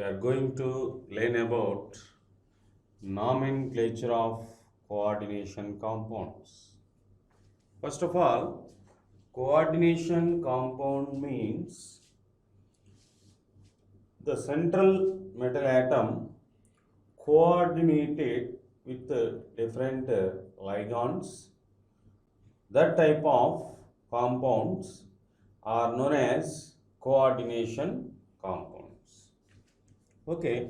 we are going to learn about nomenclature of coordination compounds. First of all, coordination compound means the central metal atom coordinated with different ligands. That type of compounds are known as coordination compounds. Okay,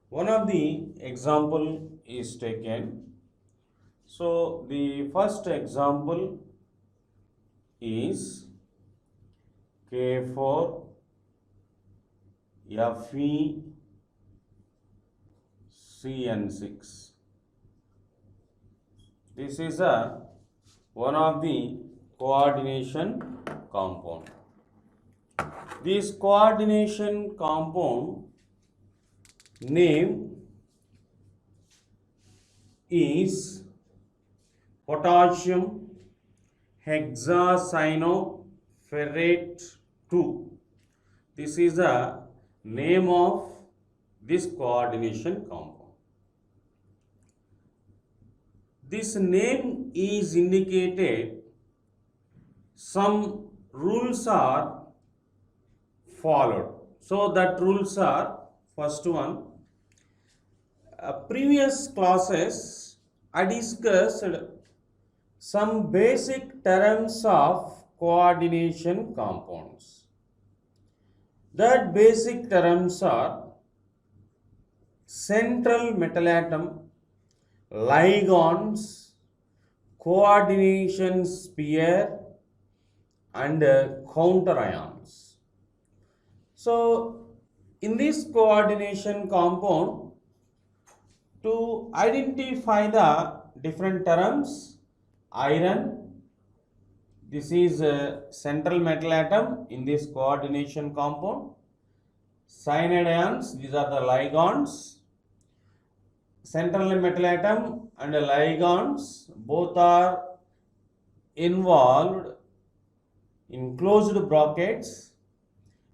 one of the example is taken. So the first example is K4 FeCN6. This is one of the coordination compound. This coordination compound name is potassium hexacyanoferrate 2. This is the name of this coordination compound. This name is indicated some rules are followed. So that rules are, first one, previous classes I discussed some basic terms of coordination compounds. That basic terms are central metal atom, ligands, coordination sphere, and counter ions. So in this coordination compound, to identify the different terms, iron, this is a central metal atom in this coordination compound. Cyanide ions, these are the ligands. Central metal atom and ligands both are involved in closed brackets.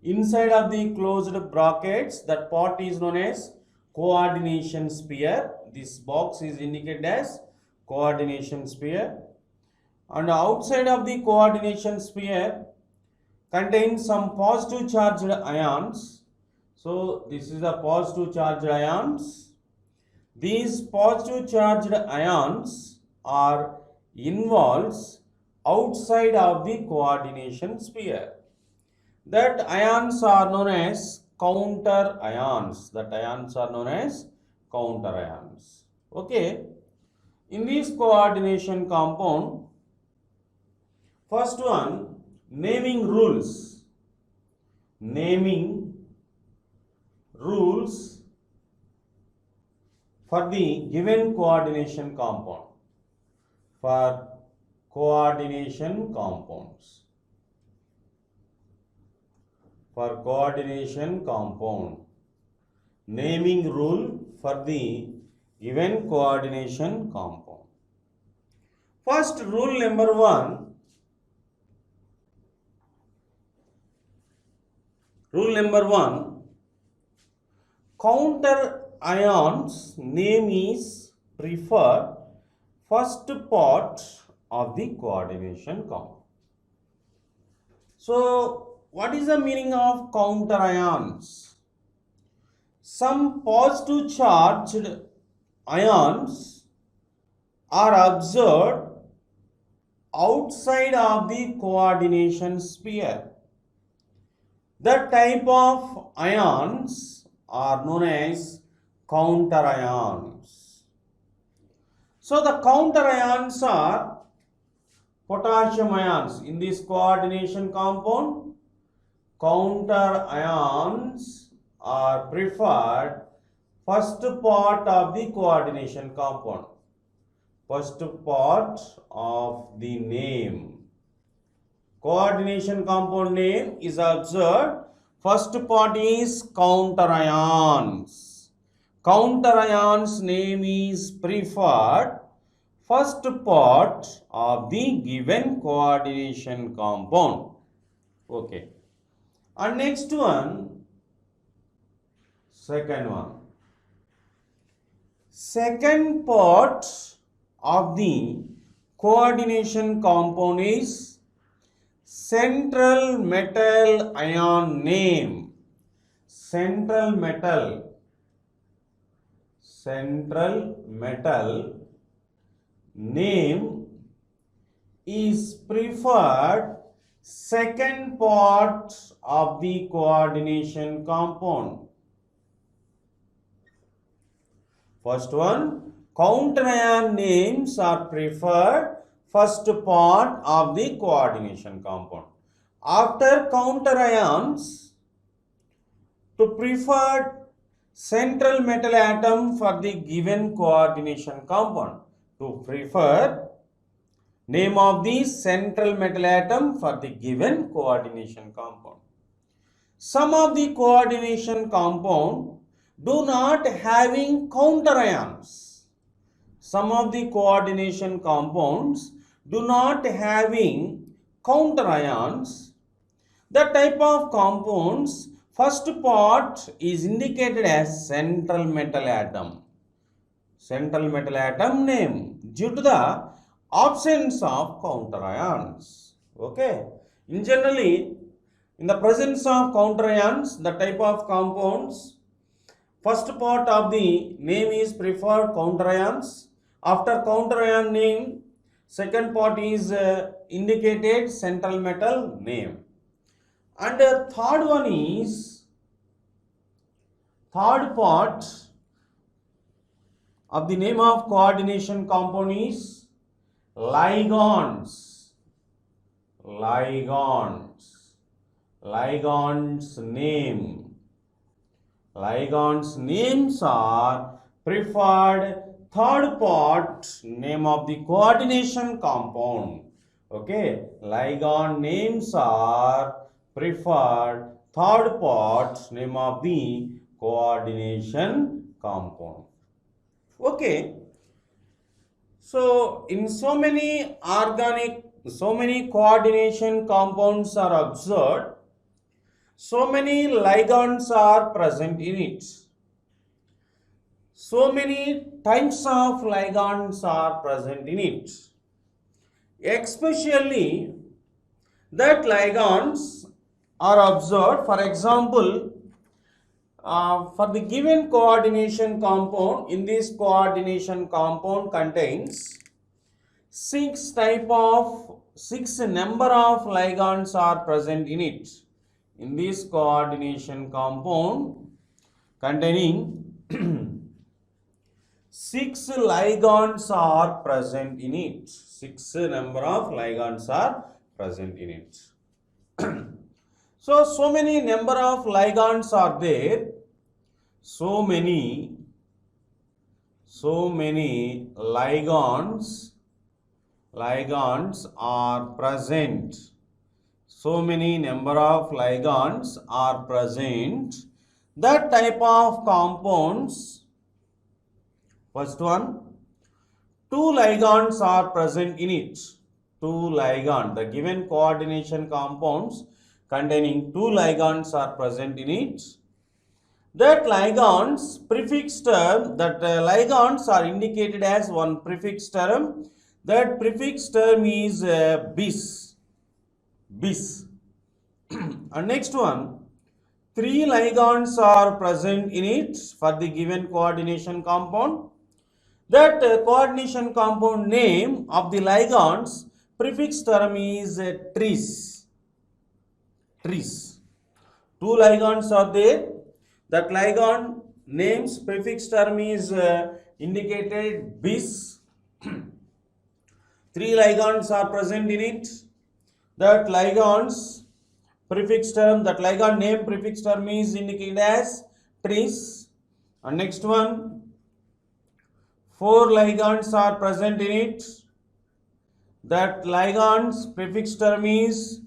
Inside of the closed brackets, that part is known as coordination sphere. This box is indicated as coordination sphere. And outside of the coordination sphere contains some positive charged ions. So this is the positive charged ions. These positive charged ions are involved outside of the coordination sphere. That ions are known as counter ions. Okay. In this coordination compound, first one, naming rules. For the given coordination compound. For coordination compounds. For coordination compound. Naming rule for the given coordination compound. First, rule number 1. Rule number 1. Counter ions name is preferred first part of the coordination compound. So, what is the meaning of counter ions? Some positive charged ions are observed outside of the coordination sphere. The type of ions are known as counter ions. So the counter ions are potassium ions. In this coordination compound, counter ions are preferred first part of the coordination compound. First part of the name. Coordination compound name is observed. First part is counter ions. Counter ions name is preferred first part of the given coordination compound. Okay. And next one, Second one. Second part of the coordination compound is central metal ion name. Central metal name is preferred second part of the coordination compound. First one, counter ion names are preferred first part of the coordination compound. After counter ions, to preferred central metal atom for the given coordination compound. To prefer name of the central metal atom for the given coordination compound. Some of the coordination compound do not having counter ions. Some of the coordination compounds do not having counter ions. The type of compounds, first part is indicated as central metal atom. Central metal atom name due to the absence of counter ions. Okay. In generally, in the presence of counter ions, the type of compounds, first part of the name is preferred counter ions. After counter ion name, second part is indicated central metal name. And the third one is, third part of the name of coordination compound is ligands. Ligands name. Ligands names are preferred third part name of the coordination compound. Okay, ligand names are preferred third part name of the coordination compound. Okay, so in so many coordination compounds are observed, so many ligands are present in it. So many types of ligands are present in it. Especially that ligands are observed, for example, for the given coordination compound, in this coordination compound contains six number of ligands are present in it. In this coordination compound containing 6 ligands are present in it. 6 number of ligands are present in it. So many number of ligands are there. So many ligands are present. So many number of ligands are present. That type of compounds, first one, 2 ligands are present in it. 2 ligands, the given coordination compounds containing 2 ligands are present in it. That ligands prefix term, ligands are indicated as one prefix term. That prefix term is bis. And next one, 3 ligands are present in it for the given coordination compound. That coordination compound name of the ligands prefix term is tris. 2 ligands are there. That ligand names prefix term is indicated bis. 3 ligands are present in it. That ligands prefix term, that ligand name prefix term is indicated as tris. And next one, 4 ligands are present in it. That ligands prefix term is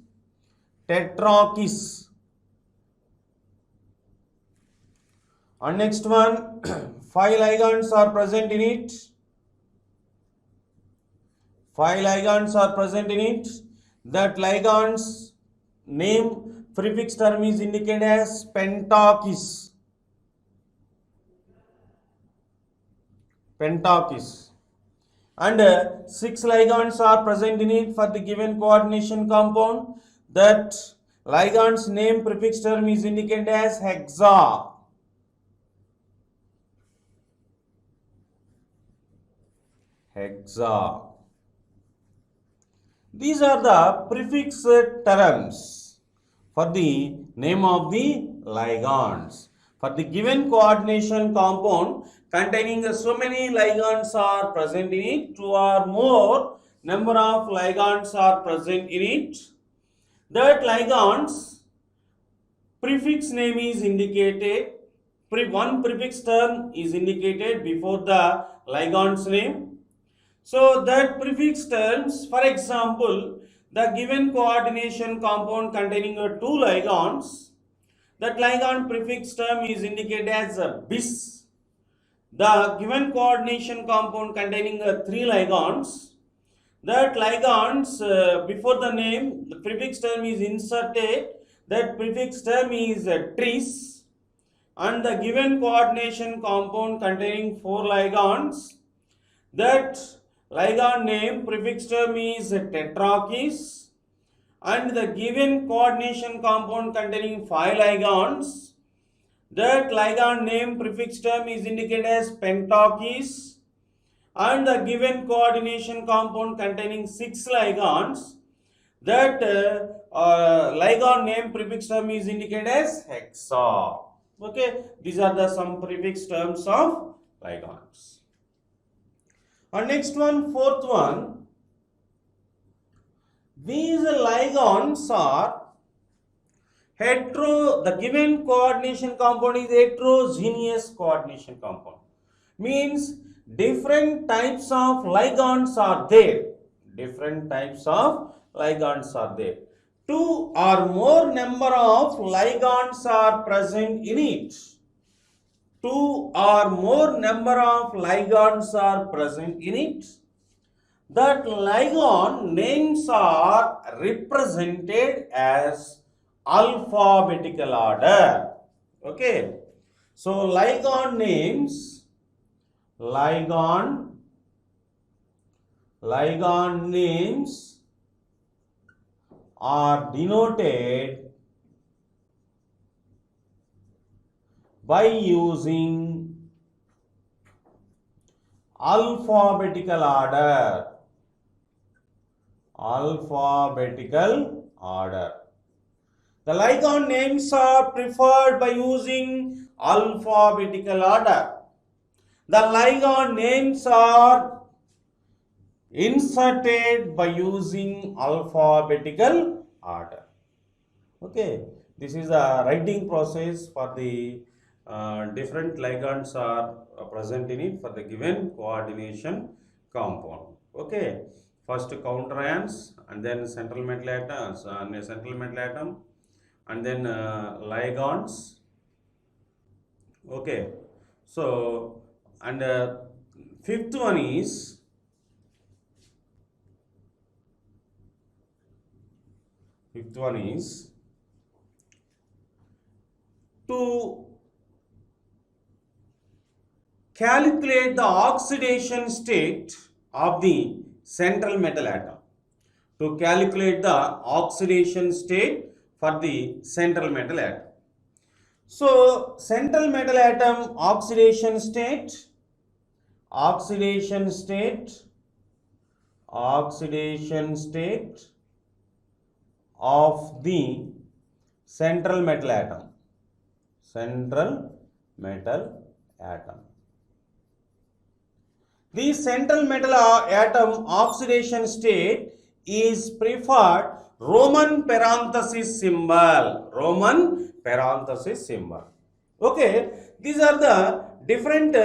tetrakis. And next one, 5 ligands are present in it. 5 ligands are present in it. That ligands name prefix term is indicated as pentakis. pentakis. And 6 ligands are present in it for the given coordination compound. That ligand's name prefix term is indicated as hexa. Hexa. These are the prefix terms for the name of the ligands. For the given coordination compound containing so many ligands are present in it, 2 or more number of ligands are present in it, that ligand's prefix name is indicated, one prefix term is indicated before the ligand's name. So that prefix terms, for example, the given coordination compound containing 2 ligands, that ligand prefix term is indicated as bis. The given coordination compound containing 3 ligands, that ligands before the name, the prefix term is inserted, that prefix term is tris, and the given coordination compound containing 4 ligands, that ligand name prefix term is tetrakis, and the given coordination compound containing 5 ligands, that ligand name prefix term is indicated as pentakis, and the given coordination compound containing 6 ligands, that ligand name prefix term is indicated as hexa. Okay, these are the some prefix terms of ligands. And next one, fourth one, these ligands are the given coordination compound is heterogeneous coordination compound. Means different types of ligands are there. Different types of ligands are there. 2 or more number of ligands are present in it. 2 or more number of ligands are present in it. That ligand names are represented as alphabetical order. Okay. So ligand names, ligand names are denoted by using alphabetical order. Alphabetical order. The ligand names are preferred by using alphabetical order. The ligand names are inserted by using alphabetical order. Okay, this is a writing process for the different ligands are present in it for the given coordination compound. Okay, first counter ions, and then central metal atoms, and then ligands. Okay, so and fifth one is to calculate the oxidation state of the central metal atom. To calculate the oxidation state for the central metal atom. So, central metal atom oxidation state of the central metal atom. The central metal atom oxidation state is preferred Roman parenthesis symbol. Okay, these are the different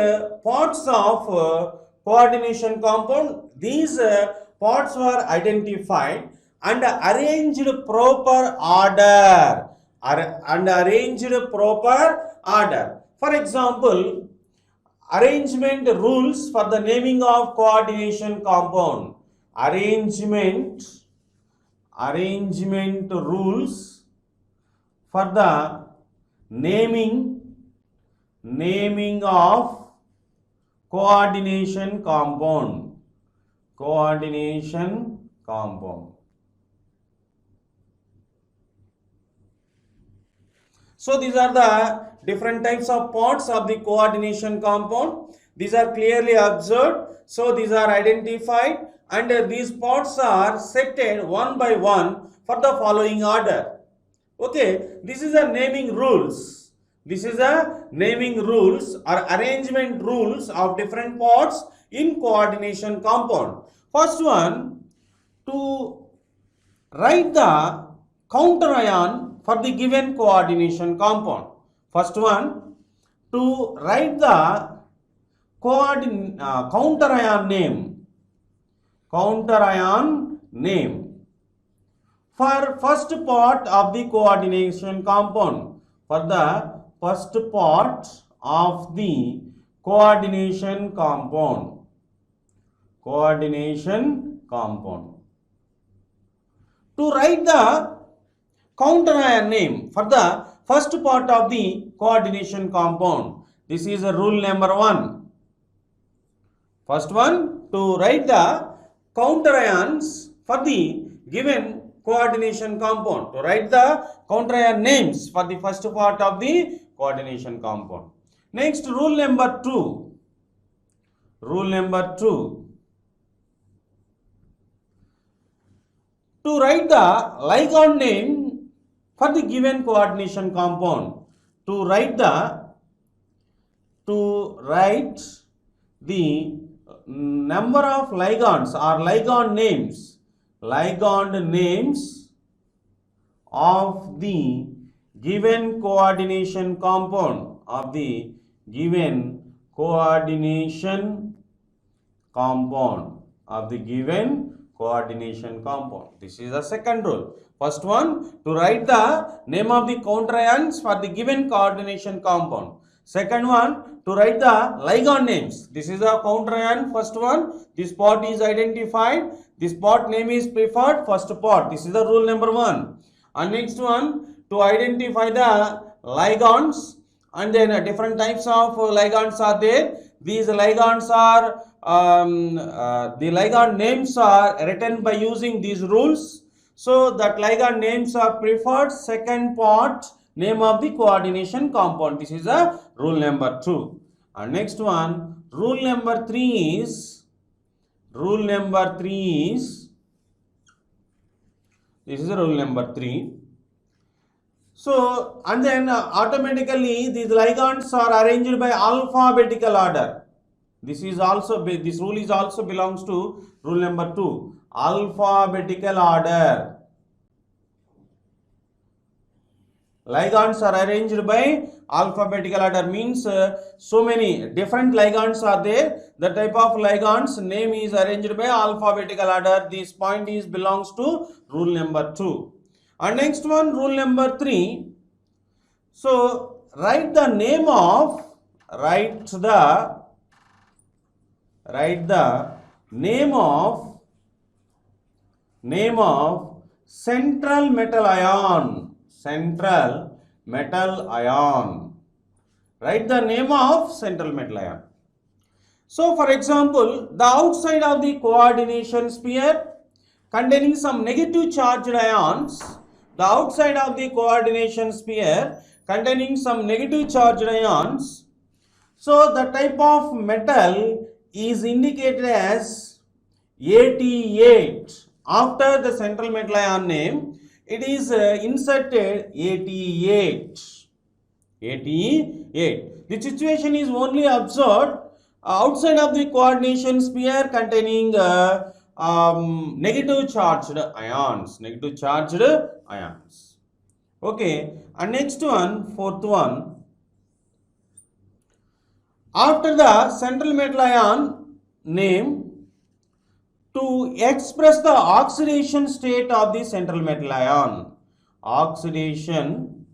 parts of coordination compound. These parts were identified and arranged proper order. For example, arrangement rules for the naming of coordination compound. Arrangement rules for the naming of coordination compound. Coordination compound. So these are the different types of parts of the coordination compound. These are clearly observed. So these are identified, and these parts are setted one by one for the following order. Okay, this is a naming rules. This is a naming rules or arrangement rules of different parts in coordination compound. First one, to write the counter ion for the given coordination compound. First one, to write the counter ion name. Counter ion name for first part of the coordination compound. For the first part of the coordination compound. Coordination compound. To write the counter ion name for the first part of the coordination compound. This is a rule number 1. First one, to write the counter ions for the given coordination compound. To write the counter ion names for the first part of the coordination compound. Next, rule number 2. Rule number 2. To write the ligand name for the given coordination compound. To write the number of ligands or ligand names of the given coordination compound, of the given coordination compound, of the given coordination compound. This is the second rule. First one, to write the name of the counter ions for the given coordination compound. Second one, to write the ligand names. This is a counter ion, first one. This part is identified. This part name is preferred, first part. This is the rule number 1. And next one, to identify the ligands, and then different types of ligands are there. These ligands are the ligand names are written by using these rules. So that ligand names are preferred, second part, name of the coordination compound. This is a rule number 2. And next one, rule number 3 is, this is a rule number 3. So, and then automatically these ligands are arranged by alphabetical order. This rule is also belongs to rule number 2. Alphabetical order. Ligands are arranged by alphabetical order, means so many different ligands are there. The type of ligands name is arranged by alphabetical order. This point is belongs to rule number 2. And next one, rule number 3. So write the name of central metal ion. Central metal ion. Write the name of central metal ion. So for example, the outside of the coordination sphere containing some negative charged ions, the outside of the coordination sphere containing some negative charged ions. So the type of metal is indicated as 88. After the central metal ion name, it is inserted 88. 88. The situation is only observed outside of the coordination sphere containing negative charged ions. Negative charged ions. Okay. And next one, fourth one. After the central metal ion name, to express the oxidation state of the central metal ion. Oxidation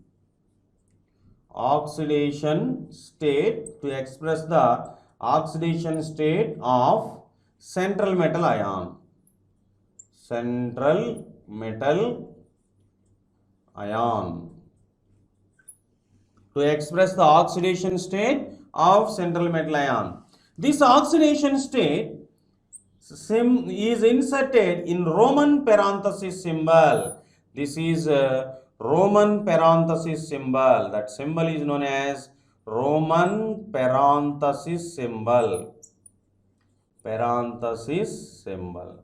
state, to express the oxidation state of central metal ion. Central metal ion. To express the oxidation state of central metal ion. This oxidation state is inserted in Roman parenthesis symbol. This is a Roman parenthesis symbol. That symbol is known as Roman parenthesis symbol. Parenthesis symbol.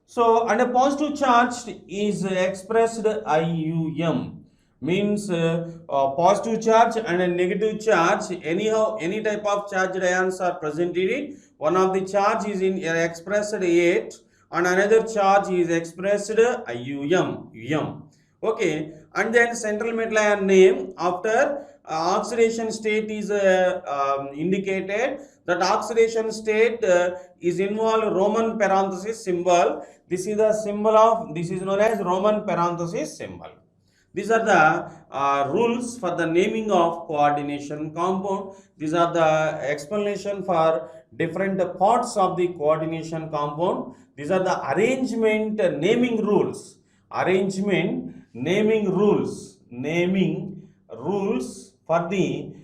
So, and a positive charge is expressed IUM, means positive charge and a negative charge. Anyhow, any type of charged ions are present in it. One of the charge is expressed 8 and another charge is expressed IUM. Okay, and then central metal ion name after oxidation state is indicated. That oxidation state is involved Roman parenthesis symbol. This is the symbol of, this is known as Roman parenthesis symbol. These are the rules for the naming of coordination compound. These are the explanation for different parts of the coordination compound. These are the arrangement naming rules. Arrangement naming rules. Naming rules for the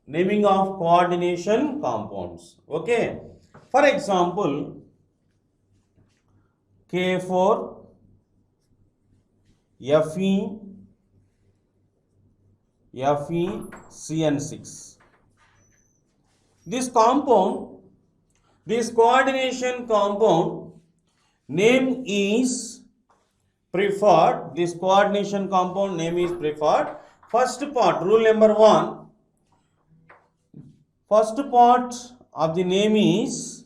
naming of coordination compounds. Okay. For example, K4, Fe, CN6. This compound, this coordination compound name is preferred. This coordination compound name is preferred. First part, rule number 1. First part of the name is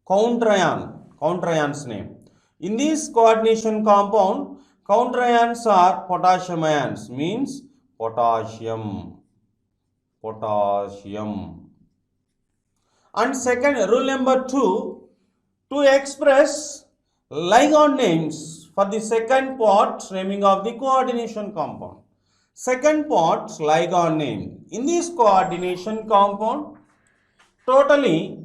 counter-ion's name. In this coordination compound, counter-ions are potassium ions, means potassium. And second, rule number 2, to express ligand names for the second part naming of the coordination compound. Second part, ligand name. In this coordination compound, totally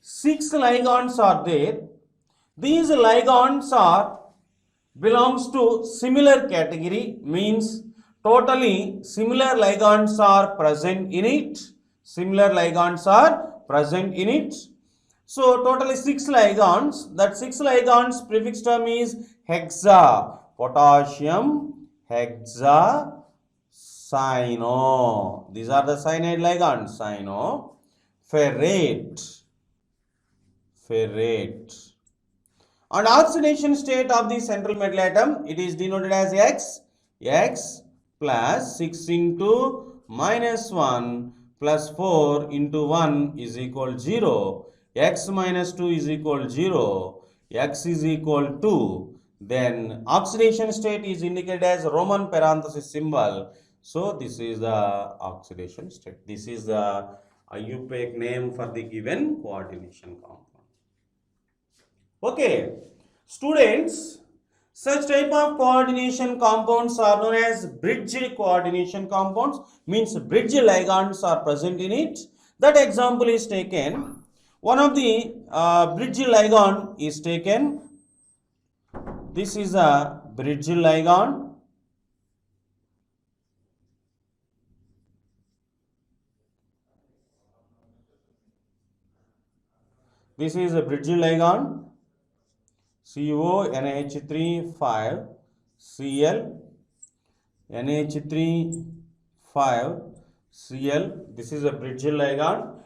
6 ligands are there. These ligands are belongs to similar category, means totally similar ligands are present in it. Similar ligands are present in it. So totally 6 ligands. That 6 ligands prefix term is hexa. Potassium, hexa, cyano. These are the cyanide ligands. Cyano, ferrate. And oxidation state of the central metal atom, it is denoted as X plus 6 into minus 1 plus 4 into 1 is equal 0. X minus 2 is equal 0. X is equal 2. Then oxidation state is indicated as Roman parenthesis symbol. So this is the oxidation state. This is the IUPAC name for the given coordination compound. Okay, students, such type of coordination compounds are known as bridge coordination compounds, means bridge ligands are present in it. That example is taken. One of the bridge ligand is taken. This is a bridge ligand. This is a bridge ligand. CONH3 5 Cl NH3 5 Cl. This is a bridge ligand.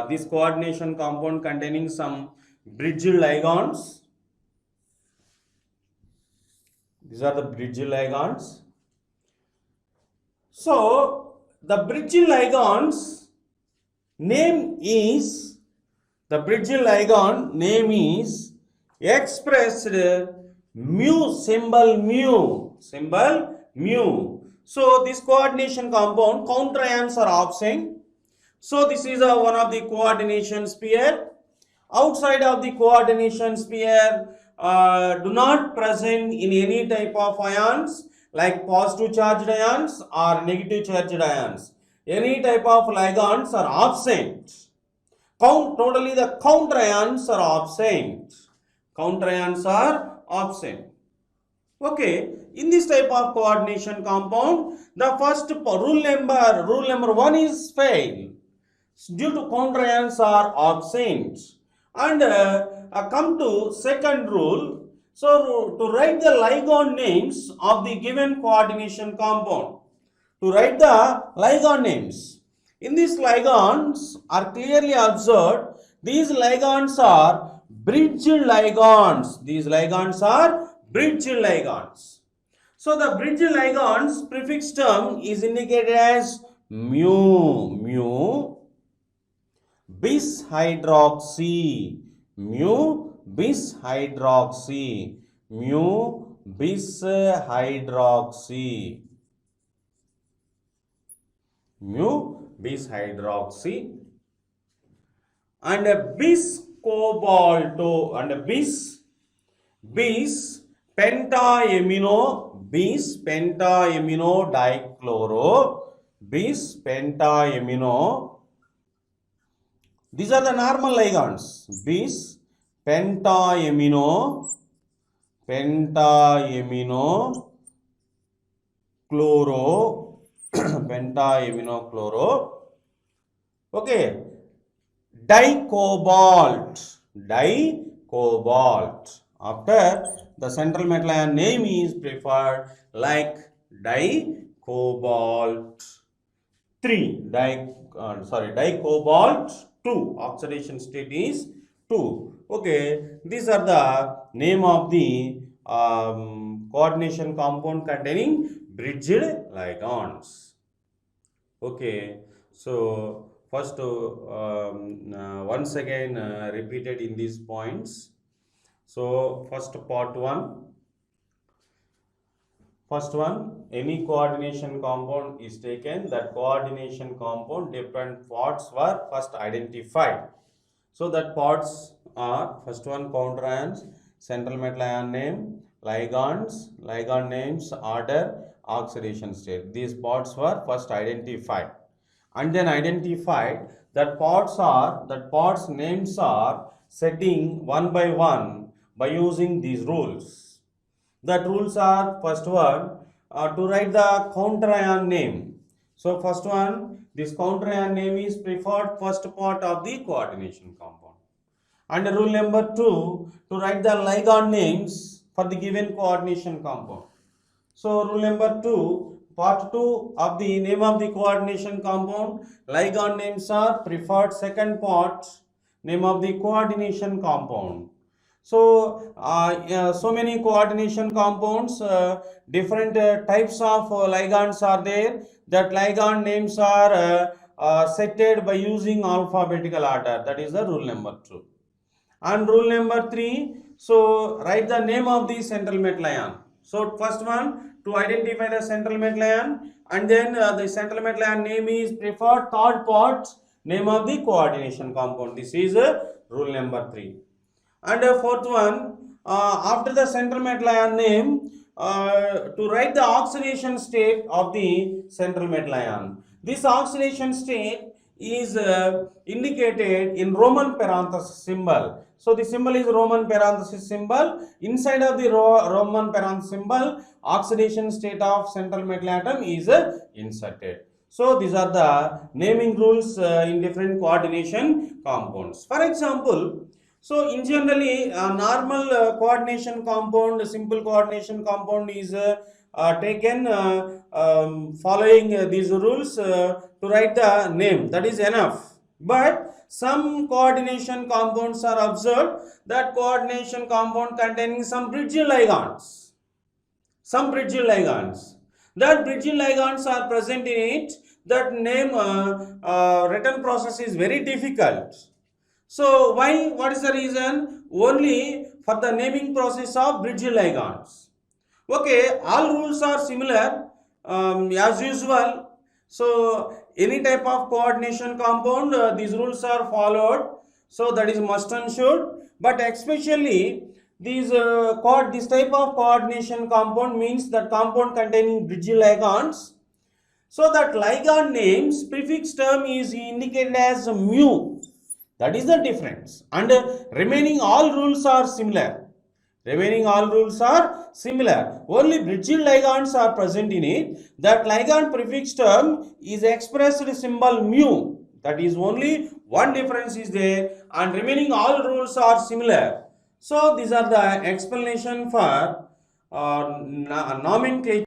This coordination compound containing some bridge ligands. These are the bridge ligands. So the bridge ligands name is, the bridge ligand name is expressed mu, symbol mu. So this coordination compound, counter ions are absent. So this is one of the coordination sphere. Outside of the coordination sphere do not present in any type of ions like positive charged ions or negative charged ions. Any type of ligands are absent. Totally the counter ions are absent. Counter ions are absent. Okay, in this type of coordination compound, the first rule number one is fail due to counter ions are absent. And come to second rule. So to write the ligand names of the given coordination compound, to write the ligand names. In these ligands are clearly observed. These ligands are bridge ligands. These ligands are bridge ligands. So the bridge ligands prefix term is indicated as mu bis hydroxy, mu bis hydroxy, mu bis hydroxy, mu bis hydroxy, and bis cobalto, and bis pentaamino dichloro, bis pentaamino. These are the normal ligands. Bis pentaamino chloro pentaamino chloro. Okay, dicobalt. After the central metal ion name is preferred like dicobalt 3, dicobalt 2, oxidation state is 2. Okay, these are the name of the coordination compound containing bridged ligands. Okay, so first once again repeated in these points. So first part 1. First one, any coordination compound is taken. That coordination compound different parts were first identified. So that parts are first one counter ions, central metal ion name, ligands, ligand names, order, oxidation state. These parts were first identified, and then identified that parts names are setting one by one by using these rules. That rules are first one to write the counter ion name. So first one, this counter ion name is preferred first part of the coordination compound. And rule number 2, to write the ligand names for the given coordination compound. So rule number 2, part 2 of the name of the coordination compound, ligand names are preferred second part, name of the coordination compound. So, so many coordination compounds, different types of ligands are there. That ligand names are setted by using alphabetical order. That is the rule number 2. And rule number 3, so write the name of the central metal ion. So first one, to identify the central metal ion, and then the central metal ion name is preferred third part, name of the coordination compound. This is rule number 3. And fourth one, after the central metal ion name, to write the oxidation state of the central metal ion. This oxidation state is indicated in Roman parenthesis symbol. So the symbol is Roman parenthesis symbol. Inside of the Roman parenthesis symbol, oxidation state of central metal atom is inserted. So these are the naming rules in different coordination compounds. For example, so in generally normal coordination compound, simple coordination compound is taken following these rules to write the name. That is enough. But some coordination compounds are observed, that coordination compound containing some bridging ligands. Some bridging ligands. That bridging ligands are present in it. That name written process is very difficult. So why? What is the reason? Only for the naming process of bridge ligands. Okay, all rules are similar as usual. So any type of coordination compound, these rules are followed. So that is must and should. But especially these this type of coordination compound means that compound containing bridge ligands. So that ligand names prefix term is indicated as mu. That is the difference, and remaining all rules are similar. Remaining all rules are similar. Only bridged ligands are present in it. That ligand prefix term is expressed symbol mu. That is only one difference is there, and remaining all rules are similar. So these are the explanation for nomenclature.